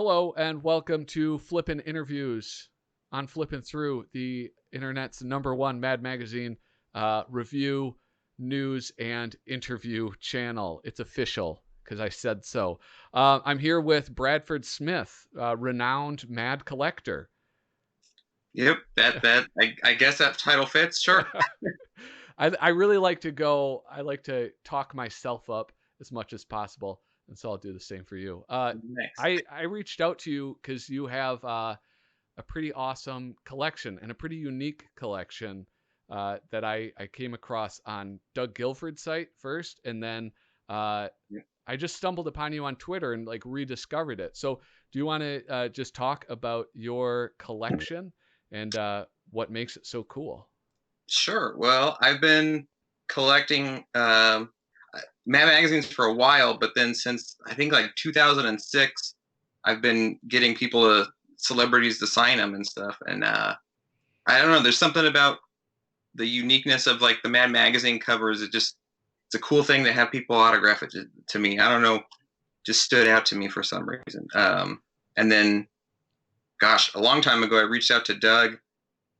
Hello and welcome to Flippin Interviews on Flippin Through, the internet's #1 Mad Magazine review, news, and interview channel. It's official because I said so. I'm here with Bradford Smith, renowned Mad collector. Yep, I guess that title fits. Sure. I really like to go. I like to talk myself up as much as possible, and so I'll do the same for you. Next. I reached out to you because you have a pretty awesome collection and a pretty unique collection that I came across on Doug Guilford's site first, and then Yeah. I just stumbled upon you on Twitter and like rediscovered it. So, do you want to just talk about your collection and what makes it so cool? Sure. Well, I've been collecting Mad magazines for a while, but then since I think like 2006, I've been getting celebrities to sign them and stuff. And I don't know. There's something about the uniqueness of like the Mad magazine covers. It's a cool thing to have people autograph it to me. I don't know, just stood out to me for some reason. And then, gosh, a long time ago, I reached out to Doug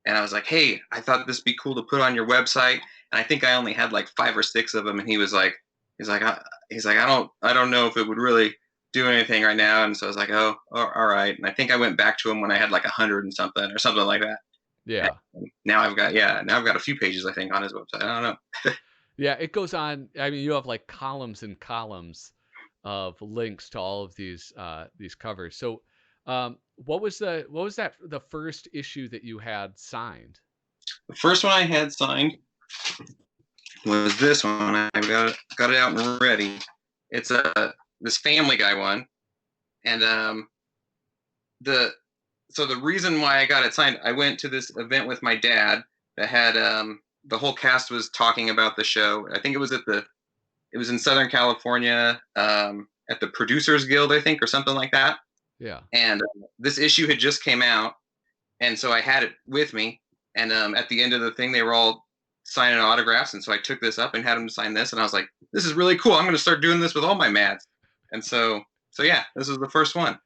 and I was like, "Hey, I thought this would be cool to put on your website." And I think I only had like 5 or 6 of them, and he was like, I don't know if it would really do anything right now." And so I was like, "Oh, all right." And I think I went back to him when I had like 100 and something or something like that. Yeah. And now I've got a few pages I think on his website. I don't know. Yeah, it goes on. I mean, you have like columns and columns of links to all of these covers. So, what was that the first issue that you had signed? The first one I had signed was this one. I've got it out and ready. It's this Family Guy one, and the so the reason why I got it signed, I went to this event with my dad that had the whole cast was talking about the show. I think it was in Southern California at the Producers Guild, I think, or something like that. Yeah. And this issue had just came out, and so I had it with me. And at the end of the thing, they were all signing autographs, and so I took this up and had them sign this, and I was like, "This is really cool. I'm going to start doing this with all my Mads." And so yeah, this was the first one.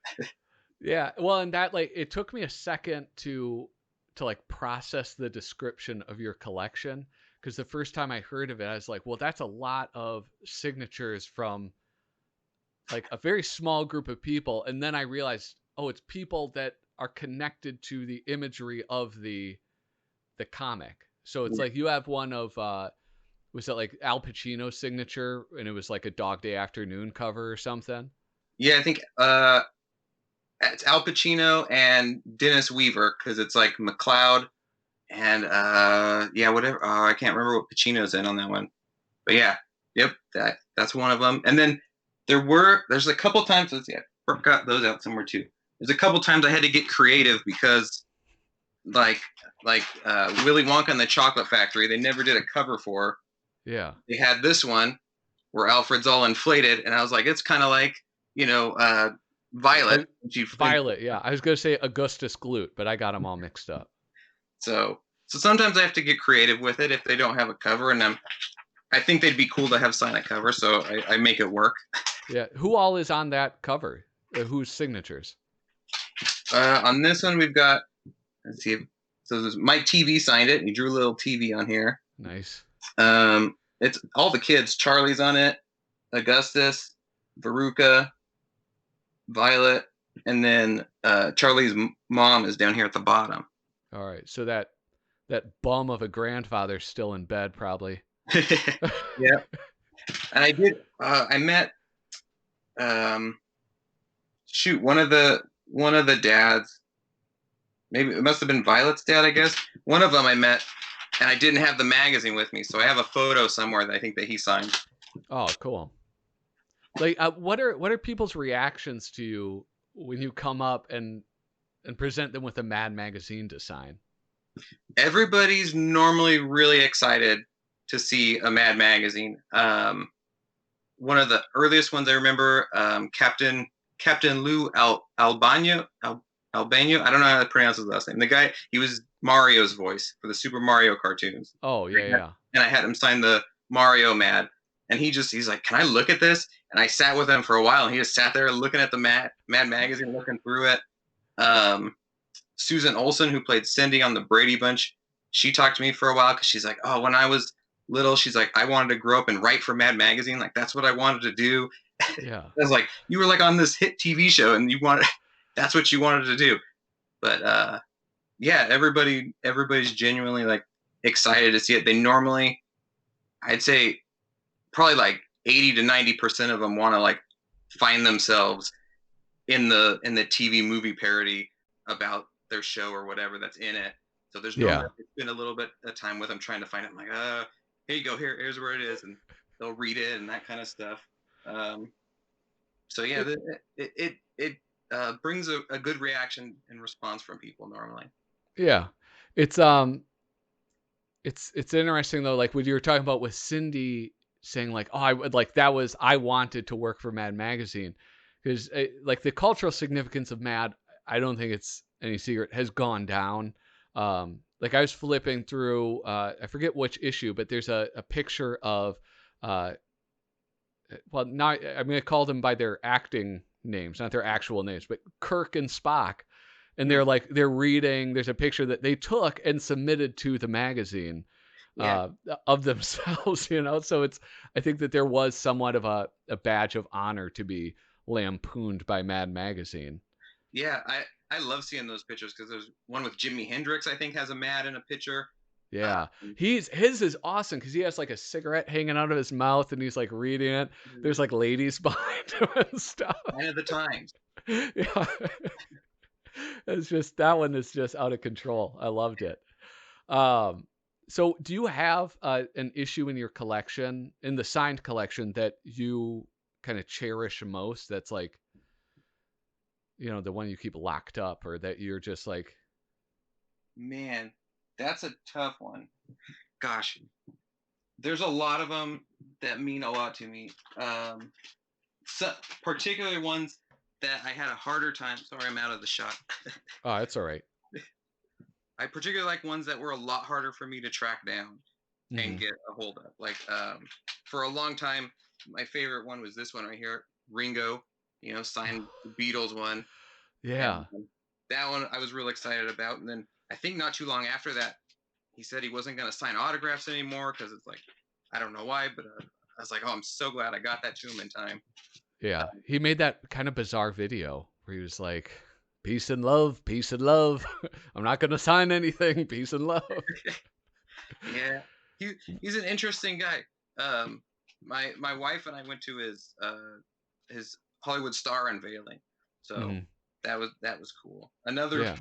Yeah. Well, and that like it took me a second to like process the description of your collection because the first time I heard of it, I was like, well, that's a lot of signatures from like a very small group of people, and then I realized, oh, it's people that are connected to the imagery of the comic. So it's like you have one of was that like Al Pacino's signature and it was like a Dog Day Afternoon cover or something? Yeah, I think it's Al Pacino and Dennis Weaver because it's like McLeod and yeah, whatever. I can't remember what Pacino's in on that one, but yeah, yep, that's one of them. And then there's a couple times. Let's see, I forgot those out somewhere too. There's a couple times I had to get creative because like Willy Wonka and the Chocolate Factory, they never did a cover for. Yeah. They had this one where Alfred's all inflated, and I was like, it's kind of like Violet. Violet, yeah. I was gonna say Augustus Gloop, but I got them all mixed up. So sometimes I have to get creative with it if they don't have a cover, and I think they'd be cool to have sign a cover, so I make it work. Yeah. Who all is on that cover? Whose signatures? On this one, we've got, let's see, so there's Mike TV signed it, and he drew a little TV on here. Nice. It's all the kids. Charlie's on it, Augustus, Veruca, Violet, and then Charlie's mom is down here at the bottom. All right. So that bum of a grandfather's still in bed, probably. Yeah. And I met one of the dads, maybe it must have been Violet's dad, I guess. One of them I met, and I didn't have the magazine with me, so I have a photo somewhere that I think that he signed. Oh, cool. Like, what are people's reactions to you when you come up and present them with a Mad magazine to sign? Everybody's normally really excited to see a Mad magazine. One of the earliest ones I remember, Captain Lou Albano. I don't know how to pronounce his last name. The guy, he was Mario's voice for the Super Mario cartoons. Oh, yeah, yeah. And I had him sign the Mario Mad. And he's like, can I look at this? And I sat with him for a while, and he just sat there looking at the Mad magazine, looking through it. Susan Olsen, who played Cindy on the Brady Bunch, she talked to me for a while because she's like, oh, when I was little, she's like, I wanted to grow up and write for Mad Magazine. Like, that's what I wanted to do. Yeah. I was like, you were like on this hit TV show, and that's what you wanted to do. But yeah, everybody's genuinely like excited to see it. They normally, I'd say, probably like 80 to 90% of them want to like find themselves in the TV movie parody about their show or whatever that's in it. So there's normally it's been a little bit of time with them trying to find it. I'm like, here you go, here's where it is, and they'll read it and that kind of stuff. So yeah, it brings a good reaction and response from people normally. Yeah. It's it's interesting though, like what you were talking about with Cindy saying like, oh, I would like I wanted to work for Mad Magazine because like the cultural significance of Mad, I don't think it's any secret, has gone down. Like I was flipping through, I forget which issue, but there's a picture of, well, not I'm going to call them by their acting names, not their actual names, but Kirk and Spock. And they're reading. There's a picture that they took and submitted to the magazine of themselves, you know. So I think that there was somewhat of a badge of honor to be lampooned by Mad Magazine. Yeah, I love seeing those pictures because there's one with Jimi Hendrix, I think, has a Mad in a picture. Yeah, his is awesome because he has like a cigarette hanging out of his mouth and he's like reading it. There's like ladies behind him and stuff. Sign of the times. Yeah. It's just that one is just out of control. I loved it. So do you have an issue in your collection, in the signed collection, that you kind of cherish most? That's like, you know, the one you keep locked up, or that you're just like, man, that's a tough one. Gosh, there's a lot of them that mean a lot to me. So particularly ones that I had a harder time. Sorry, I'm out of the shot. oh, it's all right. I particularly like ones that were a lot harder for me to track down and Mm-hmm. get a hold of. Like for a long time, my favorite one was this one right here, Ringo. You know, signed the Beatles one. Yeah. And that one I was real excited about. And then I think not too long after that, he said he wasn't going to sign autographs anymore because it's like, I don't know why, but I was like, oh, I'm so glad I got that to him in time. Yeah. He made that kind of bizarre video where he was like, peace and love, peace and love. I'm not going to sign anything. Peace and love. Yeah. He's an interesting guy. My wife and I went to his Hollywood Star unveiling. So Mm-hmm. that was cool. Another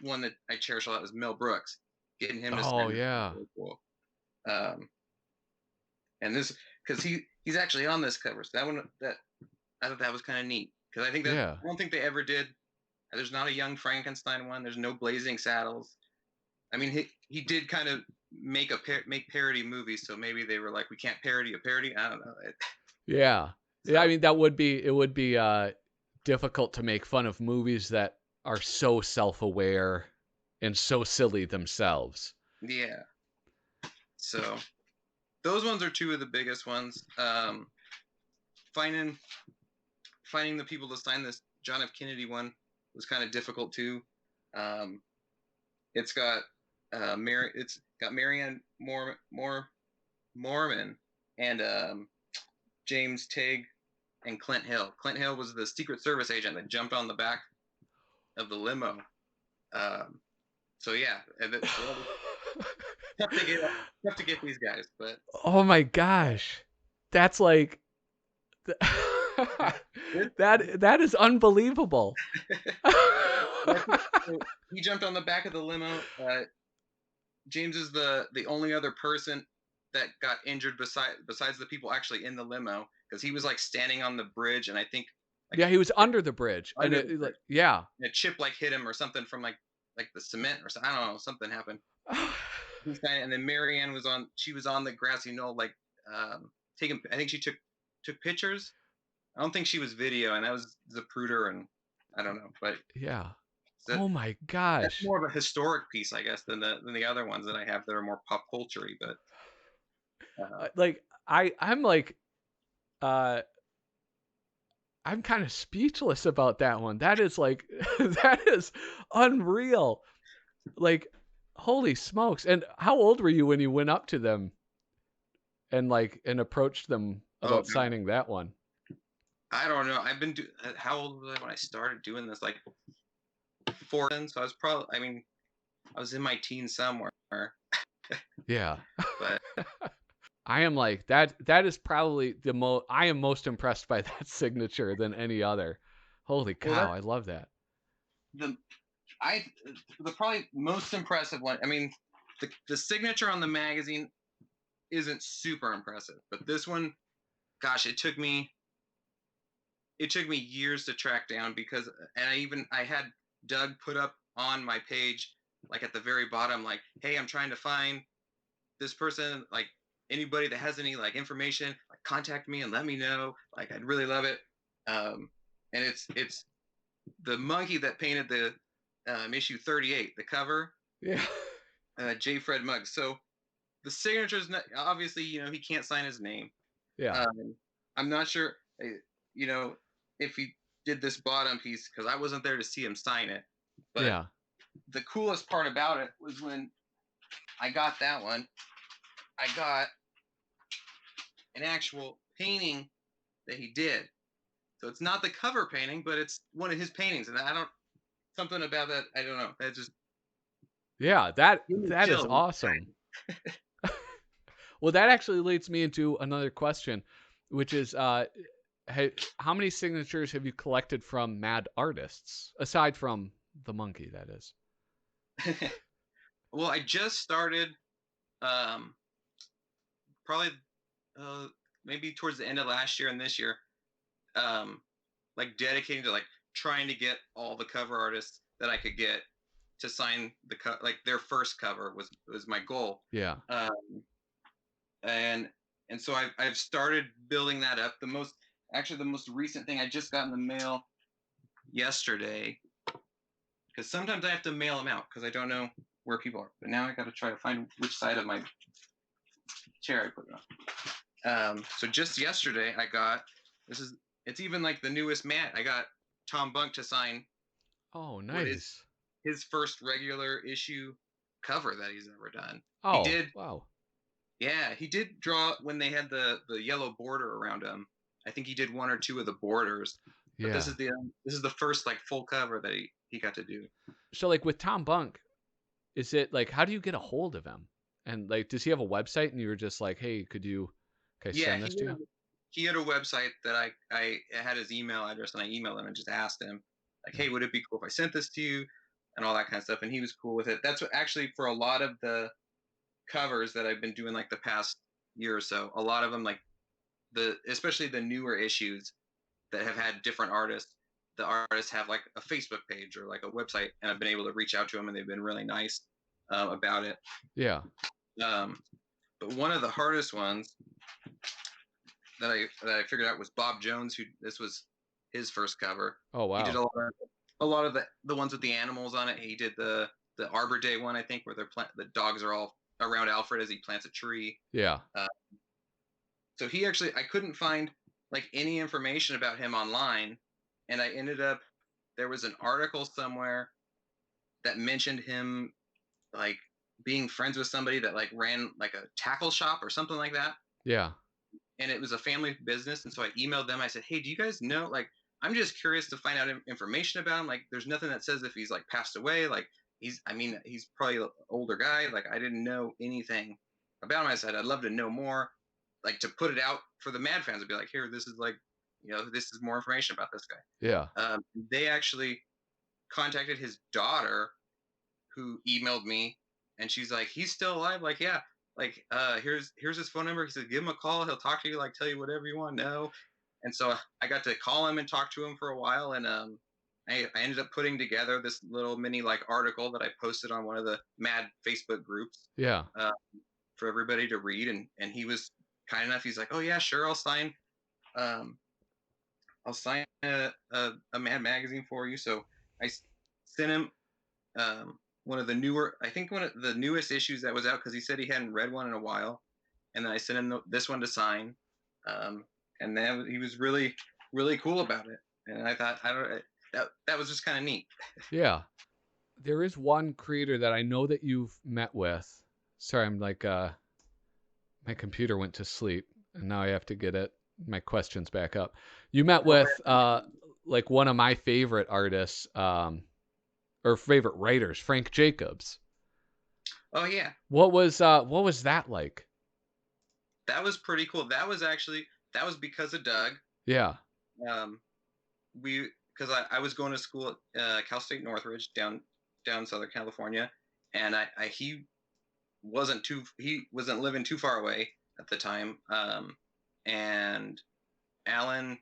one that I cherish a lot is Mel Brooks. Getting him to sign yeah. really cool. And this because he's actually on this cover. So I thought that was kind of neat because I think that I don't think they ever did. There's not a Young Frankenstein one. There's no Blazing Saddles. I mean, he did kind of make parody movies, so maybe they were like, we can't parody a parody. I don't know. Yeah. Yeah, I mean it would be difficult to make fun of movies that are so self-aware and so silly themselves. Yeah. So those ones are two of the biggest ones. Finding the people to sign this John F. Kennedy one was kind of difficult too. It's got Marianne Moorman and James Tigg and Clint Hill. Clint Hill was the Secret Service agent that jumped on the back of the limo. So yeah, tough to get these guys, but oh my gosh, that's like that is unbelievable. He jumped on the back of the limo. James is the only other person that got injured besides the people actually in the limo because he was like standing on the bridge, and I think yeah, he was under the bridge, and yeah, a chip like hit him or something from like the cement or something. I don't know, something happened. And then Marianne was on the grassy knoll, like taking. I think she took pictures. I don't think she was video, and that was Zapruder, and I don't know, but yeah. Oh my gosh, that's more of a historic piece, I guess, than the other ones that I have that are more pop culture-y. But Uh, Like I'm like uh I'm kind of speechless about that one. That is like that is unreal. Like holy smokes. And how old were you when you went up to them and approached them oh about god, signing that one? I don't know. How old was I when I started doing this? Like four. So I was probably. I mean, I was in my teens somewhere. Yeah. But I am like that is probably I am most impressed by that signature than any other. Holy well, cow, I love that. the I the probably most impressive one. I mean, the signature on the magazine isn't super impressive, but this one, gosh, it took me years to track down because, and I had Doug put up on my page, like at the very bottom, like, hey, I'm trying to find this person, like anybody that has any like information, like contact me and let me know. Like I'd really love it. And it's the monkey that painted the issue 38, the cover, Yeah. J. Fred Muggs. So the signature's not, obviously, he can't sign his name. Yeah. Um, I'm not sure, you know, if he did this bottom piece because I wasn't there to see him sign it. But Yeah. the coolest part about it was when I got that one, I got an actual painting that he did. So it's not the cover painting, but it's one of his paintings. And I don't, something about that, I don't know. That just Yeah, gave me that is chills. awesome. Well, that actually leads me into another question, which is how many signatures have you collected from mad artists aside from the monkey that is? Well, I just started, um, probably uh, maybe towards the end of last year and this year, um, like dedicating to like trying to get all the cover artists that I could get to sign like their first cover was my goal. Yeah. Um, and and so I've started building that up. The most recent thing I just got in the mail yesterday, because sometimes I have to mail them out because I don't know where people are. But now I got to try to find which side of my chair I put it on. So just yesterday I got this is it's even like the newest mat. I got Tom Bunk to sign Oh, what is nice. his first regular issue cover that he's ever done. He Oh, did, wow. yeah, he did draw when they had the yellow border around him. I think he did one or two of the borders, but Yeah. this is the first like full cover that he got to do. So like with Tom Bunk, is it like how do you get a hold of him? And like does he have a website and you were just like, "Hey, can I Yeah, send this to you?" he had a website that I had his email address and I emailed him and just asked him like, Yeah. hey, would it be cool if I sent this to you and all that kind of stuff, and he was cool with it. That's what actually for a lot of the covers that I've been doing like the past year or so, a lot of them like especially the newer issues that have had different artists, the artists have like a Facebook page or like a website, and I've been able to reach out to them, and they've been really nice about it. Yeah. Um, but one of the hardest ones that I figured out was Bob Jones, who this was his first cover. Oh, He did wow. a lot of the ones with the animals on it. He did the Arbor Day one, I think, where the dogs are all around Alfred as he plants a tree. Yeah. Uh, so he actually, I couldn't find like any information about him online, and I ended up, there was an article somewhere that mentioned him like being friends with somebody that like ran like a tackle shop or something like that, Yeah. and it was a family business. And so I emailed them. I said, hey, do you guys know, like, I'm just curious to find out information about him. Like, there's nothing that says if he's like passed away. Like, he's probably an older guy. Like, I didn't know anything about him. I said, I'd love to know more, like, to put it out for the Mad fans. I'd be like, here, this is like, this is more information about this guy. Yeah. They actually contacted his daughter, who emailed me, and she's like, he's still alive. Like, yeah, like here's his phone number. He said, give him a call, he'll talk to you, like tell you whatever you want to know. And so I got to call him and talk to him for a while, and I ended up putting together this little mini like article that I posted on one of the Mad Facebook groups, Yeah. uh, for everybody to read. And he was kind enough, he's like, oh yeah, sure, um I'll sign a Mad magazine for you. So I sent him one of the newer, I think one of the newest issues that was out, because he said he hadn't read one in a while. and then I sent him this one to sign, um, and then he was really really cool about it, and I thought I don't that was just kind of neat. Yeah. There is one creator that I know that you've met with. Sorry, I'm like my computer went to sleep and now I have to get my questions back up. You met Oh, with like one of my favorite artists or favorite writers, Frank Jacobs. oh yeah, What was that like? that was pretty cool. That was because of Doug. Yeah. Um, we because I was going to school at Cal State Northridge down Southern California, and he wasn't living too far away at the time, and Alan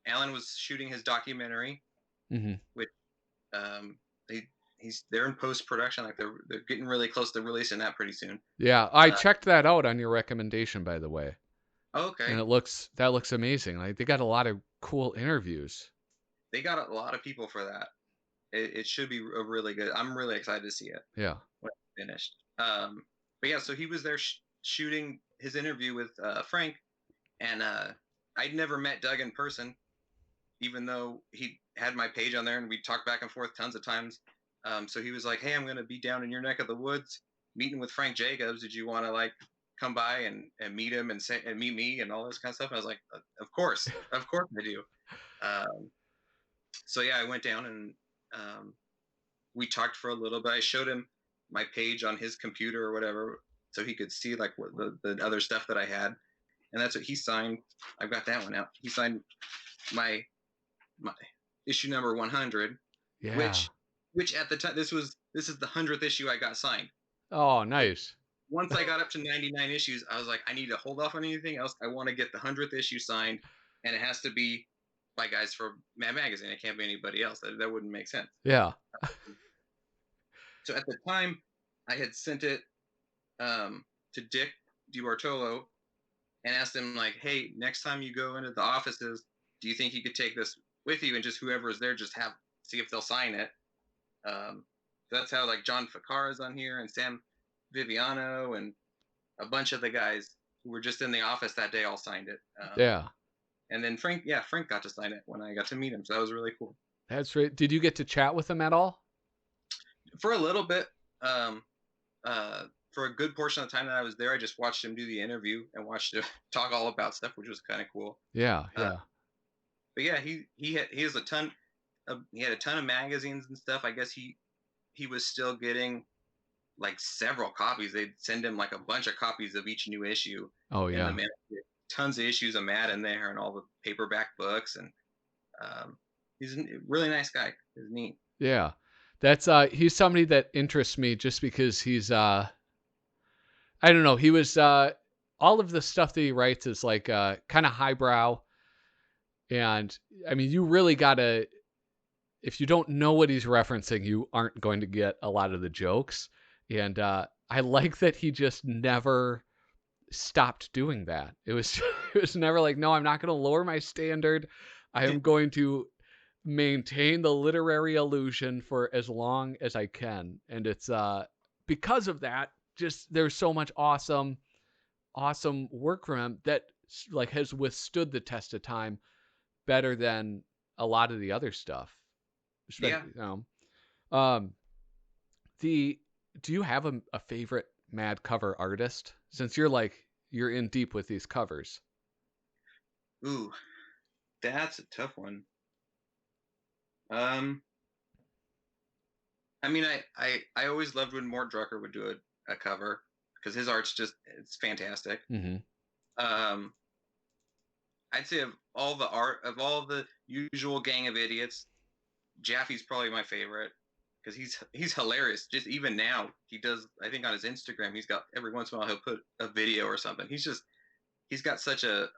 Alan was shooting his documentary, Mhm. which they they're in post production, like they're getting really close to releasing that pretty soon. Yeah, I Uh, checked that out on your recommendation by the way. And okay, that looks amazing. Like they got a lot of cool interviews. they got a lot of people for that. It should be a really good. I'm really excited to see it Yeah. when it's finished. But yeah, so he was there shooting his interview with Frank, and I'd never met Doug in person, even though he had my page on there and we talked back and forth tons of times. So he was like, "Hey, I'm going to be down in your neck of the woods meeting with Frank Jacobs. Did you want to like come by and meet him and meet me and all this kind of stuff?" And I was like, of course I do." Um, so yeah, I went down and um, we talked for a little bit. I showed him my page on his computer or whatever, so he could see like what the other stuff that I had, and that's what he signed. I've got that one out. He signed my my issue number 100, Yeah. which at the time this is the 100th issue I got signed. Oh, So nice. once I got up to 99 issues, I was like, I need to hold off on anything else. I want to get the 100th issue signed, and it has to be by guys from Mad Magazine. It can't be anybody else. That wouldn't make sense. Yeah. So at the time, I had sent it to Dick DiBartolo and asked him like, "Hey, next time you go into the offices, do you think you could take this with you and just whoever is there, just have see if they'll sign it?" Um, that's how like John Ficarra is on here and Sam Viviano and a bunch of the guys who were just in the office that day all signed it. Yeah. And then Frank got to sign it when I got to meet him, so that was really cool. That's right. Did you get to chat with him at all? For a little bit, um, for a good portion of the time that I was there, I just watched him do the interview and watched him talk all about stuff, which was kind of cool. Yeah, Uh, yeah. but yeah, he has a ton he had a ton of magazines and stuff. I guess he was still getting like several copies. They'd send him like a bunch of copies of each new issue Oh, in the yeah. mail. Tons of issues of Mad in there and all the paperback books and um, he's a really nice guy. It's neat. Yeah. That's he's somebody that interests me just because he's I don't know, he was all of the stuff that he writes is like kind of highbrow and I mean you really got to if you don't know what he's referencing, you aren't going to get a lot of the jokes. And I like that he just never stopped doing that. It was it was never like, no, I'm not going to lower my standard. I am going to maintain the literary illusion for as long as I can. And it's because of that, just there's so much awesome work from him that like has withstood the test of time better than a lot of the other stuff. Yeah. Especially, um, the do you have a favorite Mad cover artist? Since you're in deep with these covers. Ooh, that's a tough one. Um, I mean, I always loved when Mort Drucker would do a cover because his art's just it's fantastic. Mm-hmm. Um, I'd say of all the usual gang of idiots, Jaffe's probably my favorite because he's hilarious. Just even now, he does. I think on his Instagram, he's got every once in a while he'll put a video or something. He's got such a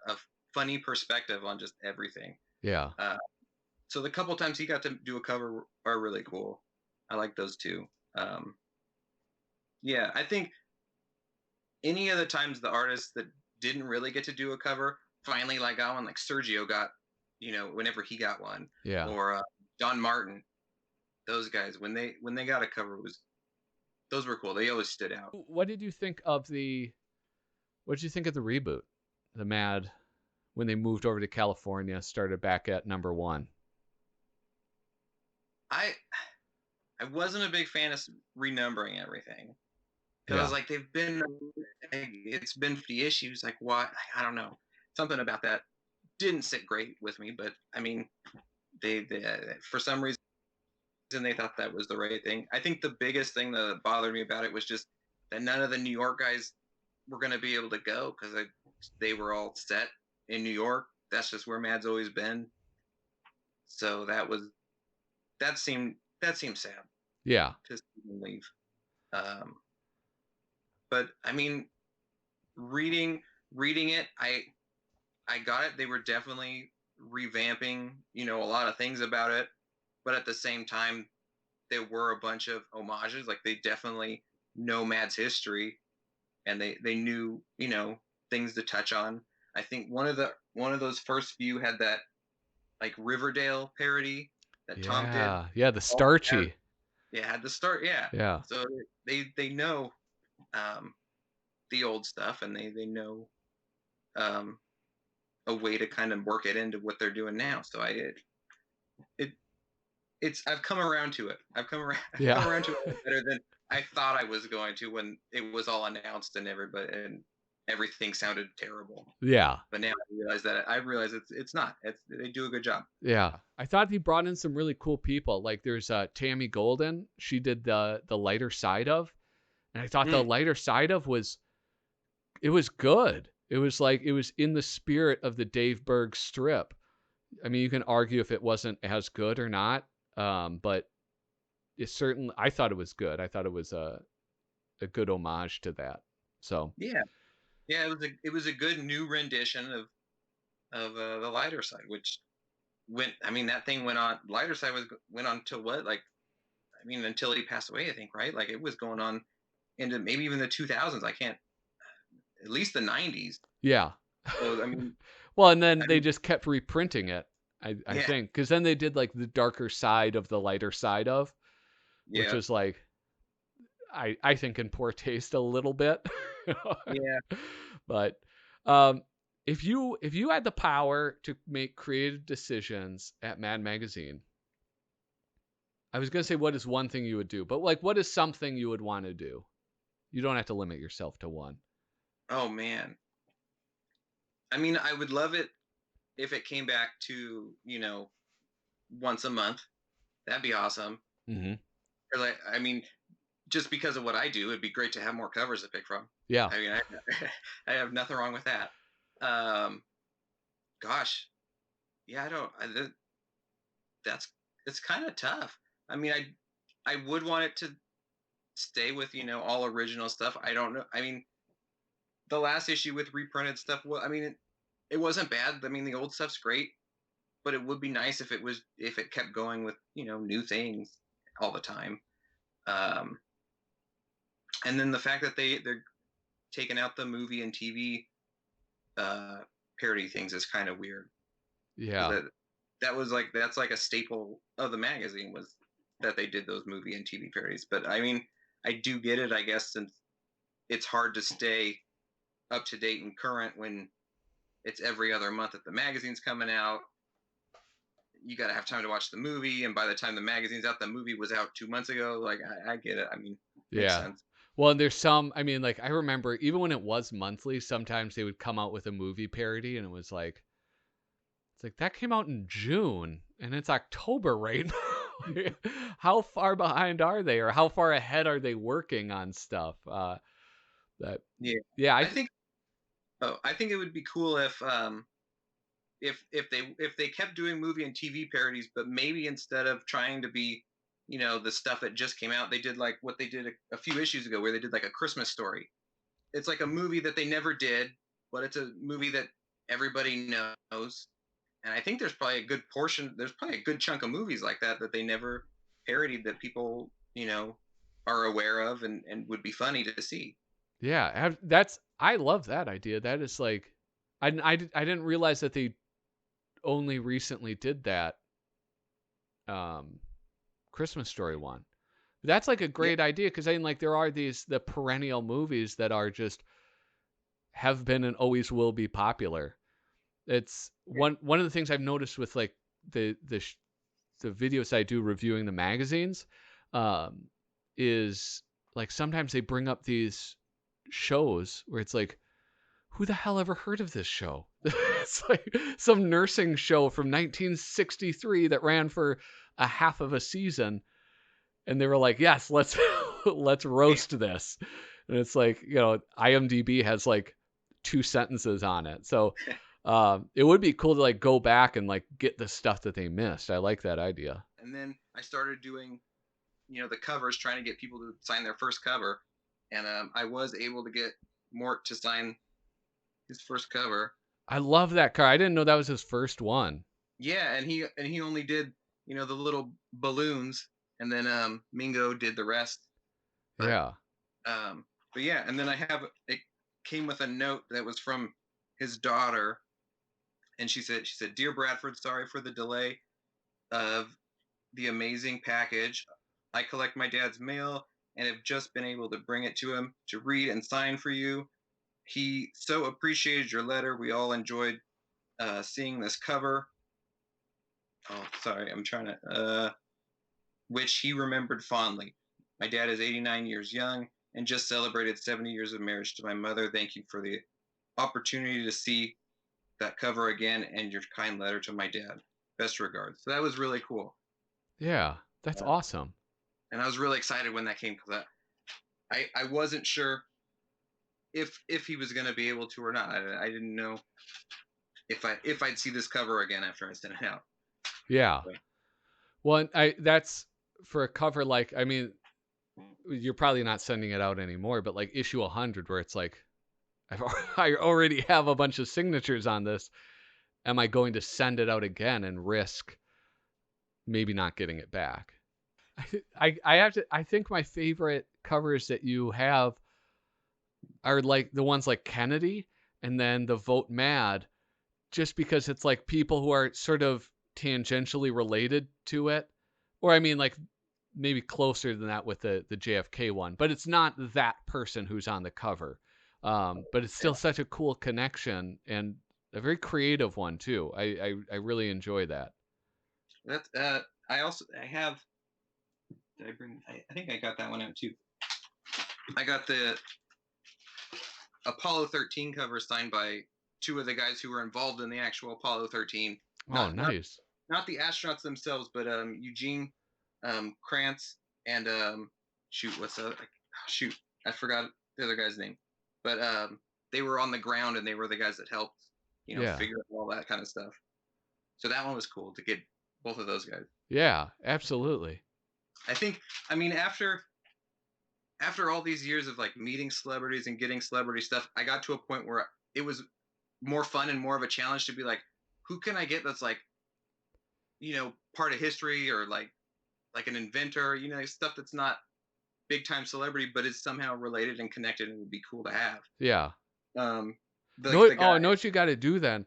funny perspective on just everything. Yeah. Uh, so the couple times he got to do a cover are really cool. I like those two. Um, yeah, I think any of the times the artists that didn't really get to do a cover finally like got one, like Sergio got, whenever he got one, Yeah. or Don Martin, those guys when they got a cover was those were cool. They always stood out. What did you think of the What did you think of the reboot? The Mad, when they moved over to California, started back at number 1. I I wasn't a big fan of renumbering everything because Yeah. like it's been 50 issues. Like what? I don't know. Something about that didn't sit great with me. But I mean, they for some reason they thought that was the right thing. I think the biggest thing that bothered me about it was just that none of the New York guys were going to be able to go because they were all set in New York. That's just where Mad's always been. So that seemed sad Yeah. to see them leave. Um, but I mean, reading it, I got it. They were definitely revamping, a lot of things about it, but at the same time, there were a bunch of homages. Like they definitely know Mad's history, and they knew, things to touch on. I think one of those first few had that like Riverdale parody that Tom did. Yeah. Yeah. The Also had, starchy. yeah, had the start. Yeah, Yeah. so they know um, the old stuff, and they know um, a way to kind of work it into what they're doing now. So it it's I've come around to it. I've Yeah. come around to it better than I thought I was going to when it was all announced and everything sounded terrible. Yeah. But now I realize it's not. They do a good job. Yeah. I thought he brought in some really cool people. Like there's Tammy Golden. She did the lighter side of, and I thought the Mm, lighter side of was good. It was like it was in the spirit of the Dave Berg strip. I mean, you can argue if it wasn't as good or not, but it certainly. I thought it was good. I thought it was a good homage to that. So yeah, yeah. It was a good new rendition of the lighter side, which went. I mean, that thing went on. Lighter side went on till what? Like, I mean, until he passed away, I think, right? Like, it was going on into maybe even the 2000s. I can't. At least the 90s. yeah. So I mean, Well, and then I they mean, just kept reprinting it. I yeah, think because then they did like the darker side of the lighter side of, which yeah, is like I think in poor taste a little bit. yeah. But if you had the power to make creative decisions at Mad Magazine, I was gonna say what is one thing you would do, but like what is something you would want to do? You don't have to limit yourself to one. Oh man. I mean, I would love it if it came back to once a month. That'd be awesome. Mm-hmm. Or like, I mean, just because of what I do, it'd be great to have more covers to pick from. Yeah. I mean, I have nothing wrong with that. Um, gosh, yeah, I don't. That's it's kind of tough. I mean, I would want it to stay with all original stuff. I don't know. I mean, the last issue with reprinted stuff. Well, I mean, it wasn't bad. I mean, the old stuff's great, but it would be nice if it kept going with new things all the time. Um, and then the fact that they're taking out the movie and TV uh, parody things is kind of weird because Yeah. that's like a staple of the magazine was that they did those movie and TV parodies. But I mean, I do get it, I guess, since it's hard to stay up to date and current when it's every other month that the magazine's coming out. You got to have time to watch the movie, and by the time the magazine's out, the movie was out 2 months ago. Like I get it. I mean, makes Yeah. sense. Well, and there's some, I mean, like I remember even when it was monthly, sometimes they would come out with a movie parody and it was like it's like that came out in June and it's October right now. How far behind are they or how far ahead are they working on stuff? That Yeah, yeah, I think. Oh, I think it would be cool if they kept doing movie and TV parodies, but maybe instead of trying to be, the stuff that just came out, they did like what they did a few issues ago, where they did like a Christmas story. It's like a movie that they never did, but it's a movie that everybody knows. And I think there's probably a good portion, there's probably a good chunk of movies like that they never parodied that people, are aware of and would be funny to see. yeah, that's I love that idea. That is like I didn't realize that they only recently did that um Christmas Story one. That's like a Yeah, great idea because I mean, like there are the perennial movies that are just have been and always will be popular. It's one of the things I've noticed with like the the videos I do reviewing the magazines, um, is like sometimes they bring up these shows where it's like, who the hell ever heard of this show? It's like some nursing show from 1963 that ran for a half of a season, and they were like, yes, let's let's roast this. And it's like, IMDb has like 2 sentences on it. So it would be cool to like go back and like get the stuff that they missed. I like that idea. And then I started doing, the covers, trying to get people to sign their first cover, and I was able to get Mort to sign his first cover. I love that car. I didn't know that was his first one. Yeah, and he only did, the little balloons, and then Mingo did the rest. But, Yeah. But yeah, and then it came with a note that was from his daughter, and she said, "Dear Bradford, sorry for the delay of the amazing package. I collect my dad's mail and have just been able to bring it to him to read and sign for you. He so appreciated your letter. We all enjoyed seeing this cover." Oh, sorry, I'm trying to. Which he remembered fondly. My dad is 89 years young and just celebrated 70 years of marriage to my mother. Thank you for the opportunity to see that cover again and your kind letter to my dad. Best regards. So that was really cool. Yeah. That's awesome. And I was really excited when that came, because I wasn't sure if he was going to be able to or not. I didn't know if I'd see this cover again after I sent it out. Yeah. Well, that's for a cover like, I mean, you're probably not sending it out anymore, but like issue 100 where it's like, I already have a bunch of signatures on this. Am I going to send it out again and risk maybe not getting it back? I have to. I think my favorite covers that you have are like the ones like Kennedy and then the Vote Mad, just because it's like people who are sort of tangentially related to it, or I mean like maybe closer than that with the JFK one, but it's not that person who's on the cover. But it's still such a cool connection and a very creative one too. I really enjoy that. That's I have. Did I bring? I think I got that one out too. I got the Apollo 13 cover signed by two of the guys who were involved in the actual Apollo 13. Oh, nice. Not the astronauts themselves, but Eugene Krantz and shoot, I forgot the other guy's name. But they were on the ground, and they were the guys that helped, figure out all that kind of stuff. So that one was cool to get both of those guys. Yeah, absolutely. I mean, after all these years of like meeting celebrities and getting celebrity stuff, I got to a point where it was more fun and more of a challenge to be like, who can I get that's like, part of history, or like an inventor, stuff that's not big time celebrity, but is somehow related and connected and would be cool to have. Yeah. I know what you got to do then?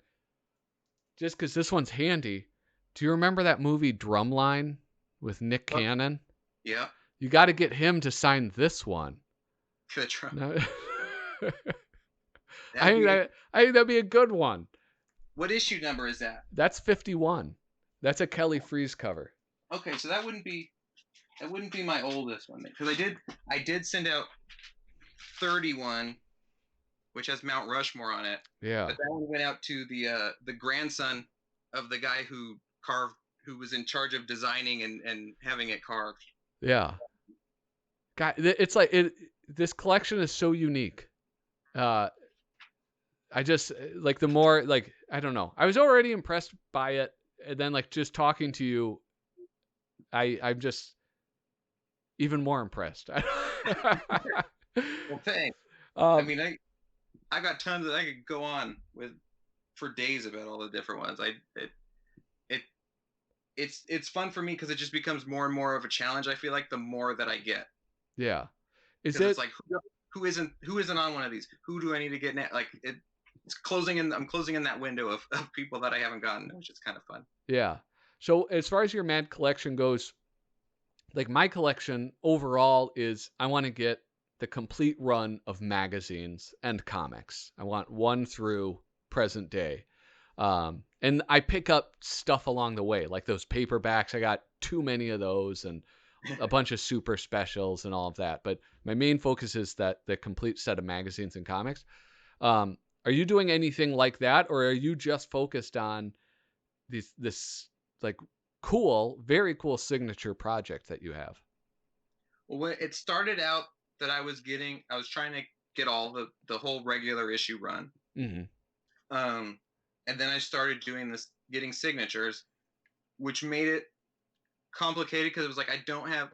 Just because this one's handy. Do you remember that movie Drumline with Nick Cannon? Yeah. You got to get him to sign this one. Good try. No. I think that'd be a good one. What issue number is that? That's 51. That's a Kelly Freas cover. Okay, so that wouldn't be my oldest one, because I did send out 31, which has Mount Rushmore on it. Yeah. But that one went out to the grandson of the guy who was in charge of designing and having it carved. Yeah. God, it's like this collection is so unique. I just like the more like, I don't know. I was already impressed by it, and then like just talking to you, I'm just even more impressed. Well, thanks. I mean, I got tons that I could go on with for days about all the different ones. It's fun for me because it just becomes more and more of a challenge. I feel like the more that I get. Yeah. It's like who isn't on one of these? Who do I need to get now? Like it's closing in. I'm closing in that window of people that I haven't gotten, which is kind of fun. Yeah. So as far as your Mad collection goes, like my collection overall is I want to get the complete run of magazines and comics. I want one through present day. And I pick up stuff along the way, like those paperbacks. I got too many of those, and a bunch of super specials and all of that. But my main focus is that the complete set of magazines and comics. Are you doing anything like that, or are you just focused on this like cool, very cool signature project that you have? Well, when it started out that I was trying to get all the whole regular issue run. Mm-hmm. And then I started doing this, getting signatures, which made it complicated because it was like I don't have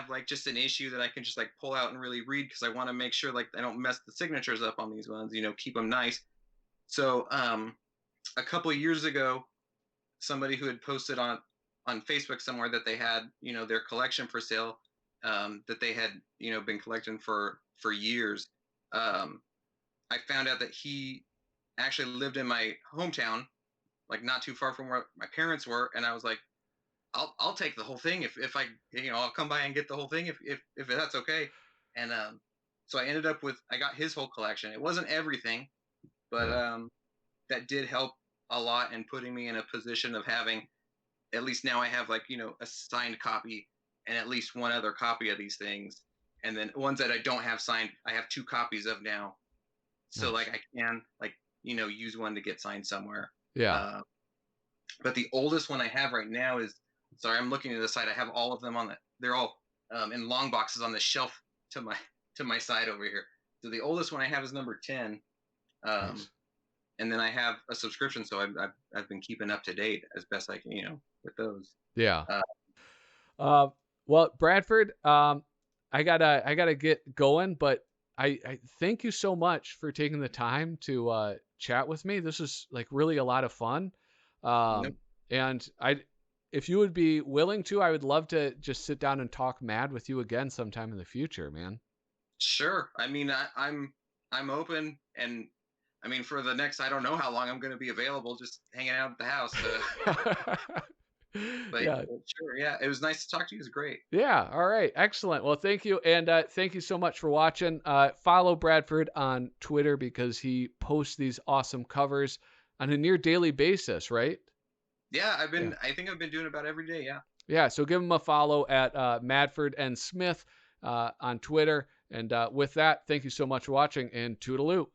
like just an issue that I can just like pull out and really read, because I want to make sure like I don't mess the signatures up on these ones, keep them nice. So a couple of years ago, somebody who had posted on Facebook somewhere that they had their collection for sale, that they had been collecting for years. I found out that he actually lived in my hometown, like not too far from where my parents were, and I was like, I'll take the whole thing if I I'll come by and get the whole thing if that's okay. And so I got his whole collection. It wasn't everything, but Yeah. that did help a lot in putting me in a position of having, at least now I have like a signed copy and at least one other copy of these things, and then ones that I don't have signed, I have two copies of now. So like Nice. I can like use one to get signed somewhere. Yeah. Uh, but the oldest one I have right now is, sorry, I'm looking at the side. I have all of them they're all in long boxes on the shelf to my side over here. So the oldest one I have is number 10. Nice. And then I have a subscription, so I've been keeping up to date as best I can, with those. Yeah. Uh, Uh, well, Bradford, I gotta get going, but I thank you so much for taking the time to chat with me. This is like really a lot of fun. no, And if you would be willing to, I would love to just sit down and talk mad with you again sometime in the future, man. sure. I mean, I'm open, and I mean for the next, I don't know how long I'm going to be available, just hanging out at the house. But Yeah. sure, yeah, it was nice to talk to you. It was great. Yeah. All right. Excellent. Well, thank you. And thank you so much for watching. Follow Bradford on Twitter because he posts these awesome covers on a near daily basis, right? Yeah, Yeah. I think I've been doing about every day. Yeah. Yeah. So give him a follow at Madford and Smith on Twitter. And with that, thank you so much for watching and toodaloo.